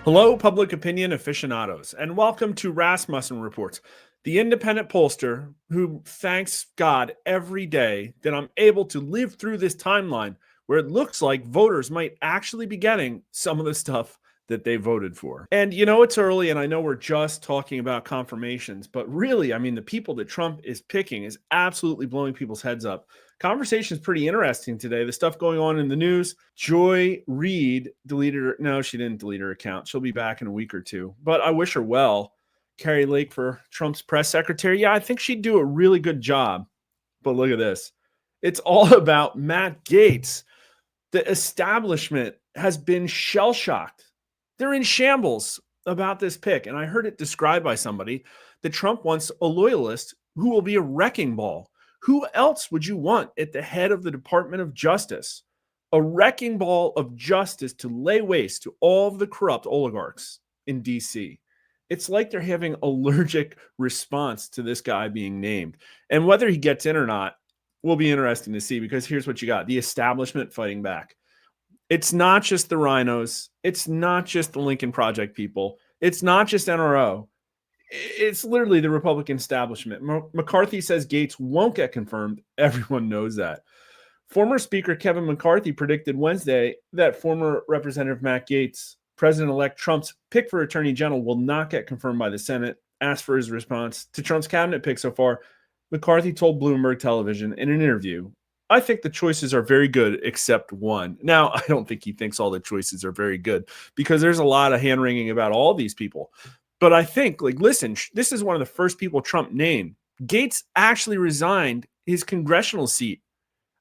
Hello, public opinion aficionados, and welcome to Rasmussen Reports, the independent pollster who thanks God every day that I'm able to live through this timeline where it looks like voters might actually be getting some of the stuff that they voted for. And it's early, and I know we're just talking about confirmations, but really, the people that Trump is picking is absolutely blowing people's heads up. Conversation is pretty interesting today. The stuff going on in the news. Joy Reid deleted her. No, she didn't delete her account. She'll be back in a week or two, but I wish her well. Carrie Lake for Trump's press secretary. Yeah, I think she'd do a really good job. But look at this. It's all about Matt Gaetz. The establishment has been shell-shocked. They're in shambles about this pick. And I heard it described by somebody that Trump wants a loyalist who will be a wrecking ball. Who else would you want at the head of the Department of Justice? A wrecking ball of justice to lay waste to all of the corrupt oligarchs in D.C. It's like they're having allergic response to this guy being named. And whether he gets in or not will be interesting to see, because here's what you got. The establishment fighting back. It's not just the rhinos. It's not just the Lincoln Project people. It's not just NRO. It's literally the Republican establishment. McCarthy says Gaetz won't get confirmed. Everyone knows that. Former Speaker Kevin McCarthy predicted Wednesday that former Representative Matt Gaetz, President-elect Trump's pick for Attorney General, will not get confirmed by the Senate. Asked for his response to Trump's cabinet pick so far, McCarthy told Bloomberg Television in an interview, "I think the choices are very good except one." Now, I don't think he thinks all the choices are very good, because there's a lot of hand-wringing about all these people. But I think, listen, this is one of the first people Trump named. Gaetz actually resigned his congressional seat.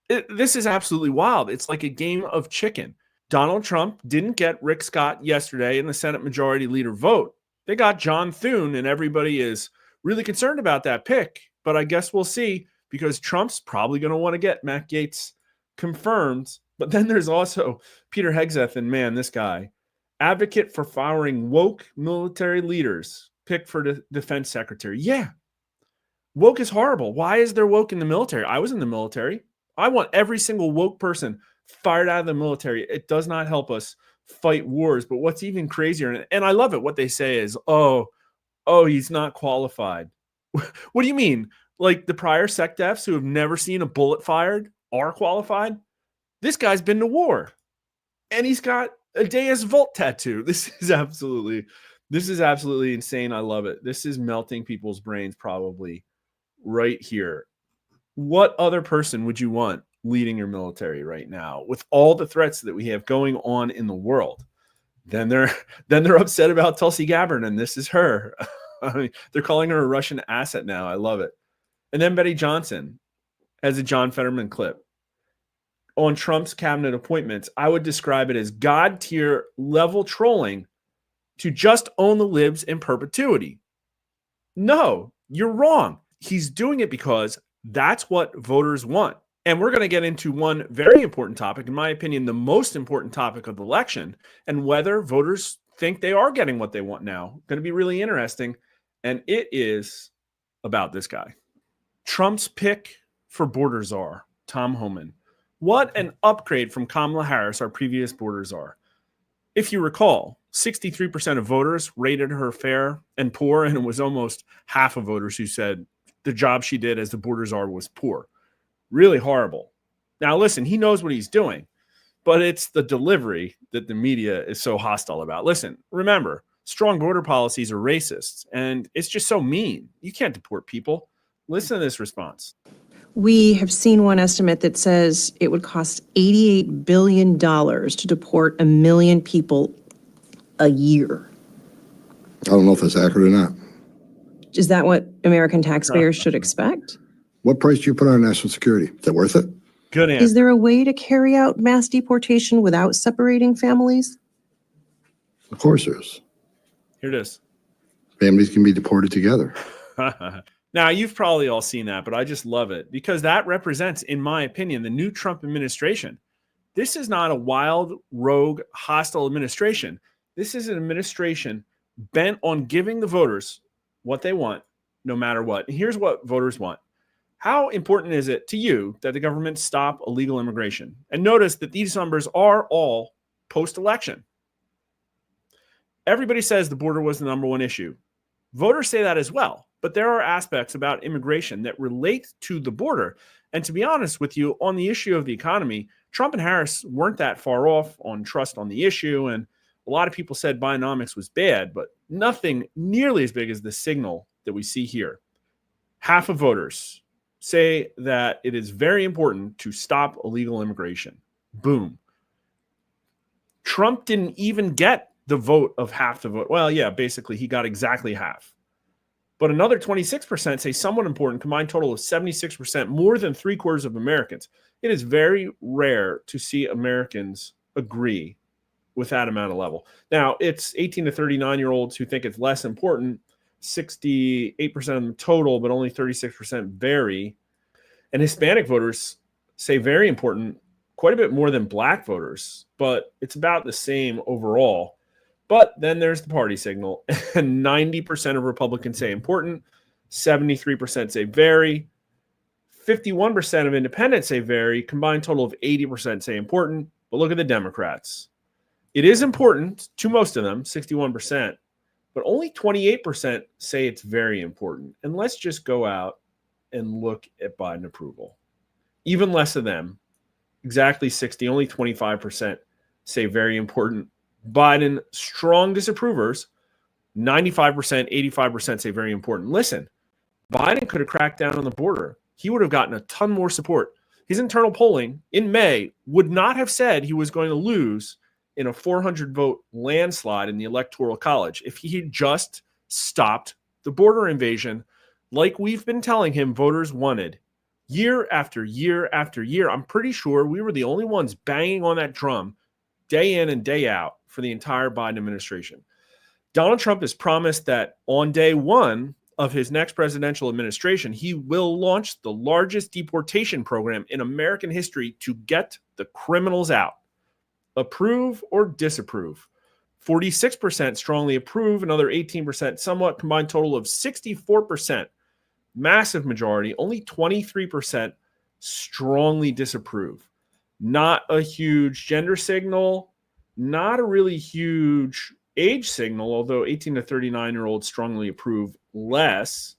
This is absolutely wild. It's like a game of chicken. Donald Trump didn't get Rick Scott yesterday in the Senate Majority Leader vote. They got John Thune, and everybody is really concerned about that pick. But I guess we'll see, because Trump's probably going to want to get Matt Gaetz confirmed. But then there's also Peter Hegseth, and man, this guy, advocate for firing woke military leaders, picked for the defense secretary. Yeah, woke is horrible. Why is there woke in the military? I was in the military. I want every single woke person fired out of the military. It does not help us fight wars. But what's even crazier, and I love it, what they say is, oh, he's not qualified. What do you mean? Like the prior SecDefs who have never seen a bullet fired are qualified? This guy's been to war, and he's got a Deus Vult tattoo. This is absolutely insane. I love it. This is melting people's brains probably right here. What other person would you want leading your military right now with all the threats that we have going on in the world? Then they're upset about Tulsi Gabbard, and this is her. I mean, they're calling her a Russian asset now. I love it. And then Betty Johnson has a John Fetterman clip on Trump's cabinet appointments. I would describe it as God-tier level trolling to just own the libs in perpetuity. No, you're wrong. He's doing it because that's what voters want. And we're going to get into one very important topic, in my opinion, the most important topic of the election, and whether voters think they are getting what they want now. Going to be really interesting. And it is about this guy. Trump's pick for border czar, Tom Homan. What an upgrade from Kamala Harris, our previous border czar. If you recall, 63% of voters rated her fair and poor, and it was almost half of voters who said the job she did as the border czar was poor. Really horrible. Now, listen, he knows what he's doing, but it's the delivery that the media is so hostile about. Listen, remember, strong border policies are racist, and it's just so mean. You can't deport people. Listen to this response. We have seen one estimate that says it would cost $88 billion to deport 1 million people a year. I don't know if that's accurate or not. Is that what American taxpayers should expect? What price do you put on national security? Is that worth it? Good answer. Is there a way to carry out mass deportation without separating families? Of course there is. Here it is. Families can be deported together. Now, you've probably all seen that, but I just love it because that represents, in my opinion, the new Trump administration. This is not a wild, rogue, hostile administration. This is an administration bent on giving the voters what they want, no matter what. And here's what voters want. How important is it to you that the government stop illegal immigration? And notice that these numbers are all post-election. Everybody says the border was the number one issue. Voters say that as well, but there are aspects about immigration that relate to the border. And to be honest with you, on the issue of the economy, Trump and Harris weren't that far off on trust on the issue. And a lot of people said Bidenomics was bad, but nothing nearly as big as the signal that we see here. Half of voters say that it is very important to stop illegal immigration. Boom. Trump didn't even get the vote of half the vote. Well, yeah, basically he got exactly half. But another 26% say somewhat important, combined total of 76%, more than 3/4 of Americans. It is very rare to see Americans agree with that amount of level. Now, it's 18 to 39-year-olds who think it's less important, 68% of them total, but only 36% vary. And Hispanic voters say very important, quite a bit more than black voters, but it's about the same overall. But then there's the party signal, and 90% of Republicans say important, 73% say very, 51% of independents say very, combined total of 80% say important. But look at the Democrats. It is important to most of them, 61%, but only 28% say it's very important. And let's just go out and look at Biden approval. Even less of them, exactly 60, only 25% say very important. Biden, strong disapprovers, 95%, 85% say very important. Listen, Biden could have cracked down on the border. He would have gotten a ton more support. His internal polling in May would not have said he was going to lose in a 400-vote landslide in the Electoral College if he had just stopped the border invasion like we've been telling him voters wanted year after year after year. I'm pretty sure we were the only ones banging on that drum day in and day out for the entire Biden administration. Donald Trump has promised that on day one of his next presidential administration, he will launch the largest deportation program in American history to get the criminals out. Approve or disapprove? 46% strongly approve, another 18% somewhat, combined total of 64%. Massive majority, only 23% strongly disapprove. Not a huge gender signal, not a really huge age signal, although 18 to 39-year-olds strongly approve less.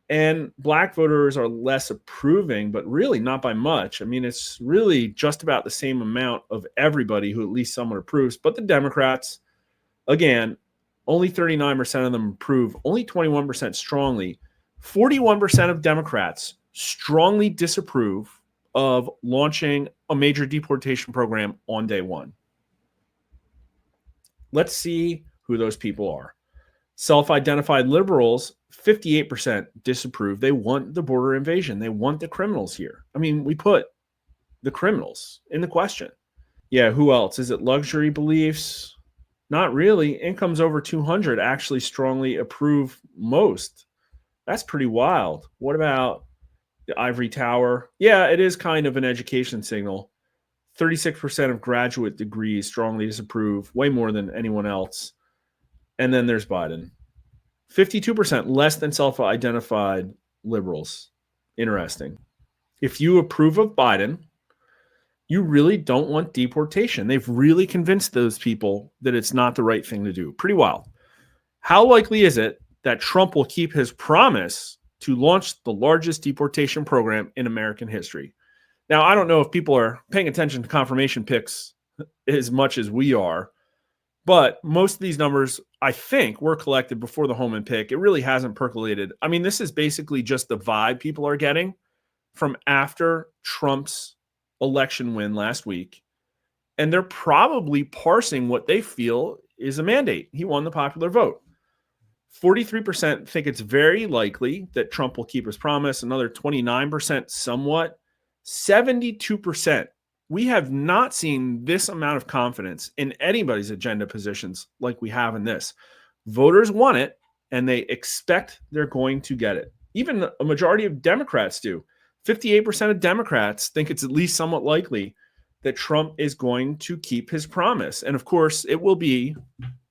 And black voters are less approving, but really not by much. I mean, it's really just about the same amount of everybody who at least somewhat approves. But the Democrats, again, only 39% of them approve, only 21% strongly. 41% of Democrats strongly disapprove of launching a major deportation program on day one. Let's see who those people are. Self-identified liberals, 58% disapprove. They want the border invasion. They want the criminals here. I mean, we put the criminals in the question. Yeah, who else? Is it luxury beliefs? Not really. Incomes over 200 actually strongly approve most. That's pretty wild. What about the ivory tower? Yeah, it is kind of an education signal. 36% of graduate degrees strongly disapprove, way more than anyone else. And then there's Biden. 52% less than self-identified liberals. Interesting. If you approve of Biden, you really don't want deportation. They've really convinced those people that it's not the right thing to do. Pretty wild. How likely is it that Trump will keep his promise to launch the largest deportation program in American history? Now, I don't know if people are paying attention to confirmation picks as much as we are, but most of these numbers, I think, were collected before the Homan pick. It really hasn't percolated. I mean, this is basically just the vibe people are getting from after Trump's election win last week. And they're probably parsing what they feel is a mandate. He won the popular vote. 43% think it's very likely that Trump will keep his promise. Another 29% somewhat. 72%. We have not seen this amount of confidence in anybody's agenda positions like we have in this. Voters want it, and they expect they're going to get it. Even a majority of Democrats do. 58% of Democrats think it's at least somewhat likely that Trump is going to keep his promise. And of course, it will be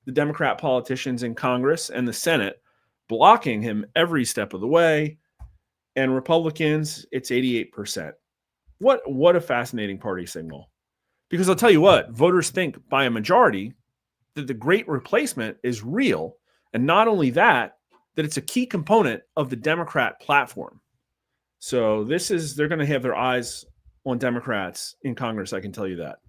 the Democrat politicians in Congress and the Senate blocking him every step of the way. And Republicans, it's 88%. What a fascinating party signal. Because I'll tell you what, voters think by a majority that the great replacement is real. And not only that, that it's a key component of the Democrat platform. So they're going to have their eyes on Democrats in Congress, I can tell you that.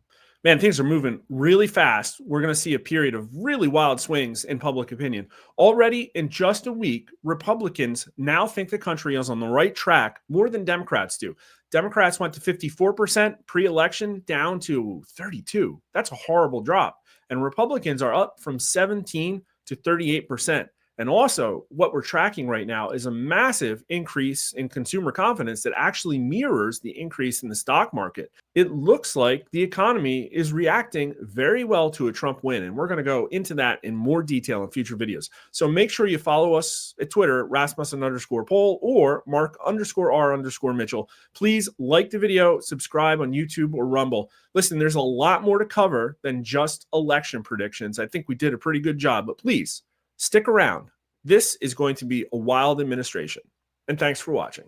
Man, things are moving really fast. We're going to see a period of really wild swings in public opinion. Already in just a week, Republicans now think the country is on the right track more than Democrats do. Democrats went to 54% pre-election down to 32%. That's a horrible drop. And Republicans are up from 17 to 38%. And also, what we're tracking right now is a massive increase in consumer confidence that actually mirrors the increase in the stock market. It looks like the economy is reacting very well to a Trump win. And we're going to go into that in more detail in future videos. So make sure you follow us at Twitter, Rasmussen_poll or Mark_R_Mitchell. Please like the video, subscribe on YouTube or Rumble. Listen, there's a lot more to cover than just election predictions. I think we did a pretty good job, but please, stick around. This is going to be a wild administration. And thanks for watching.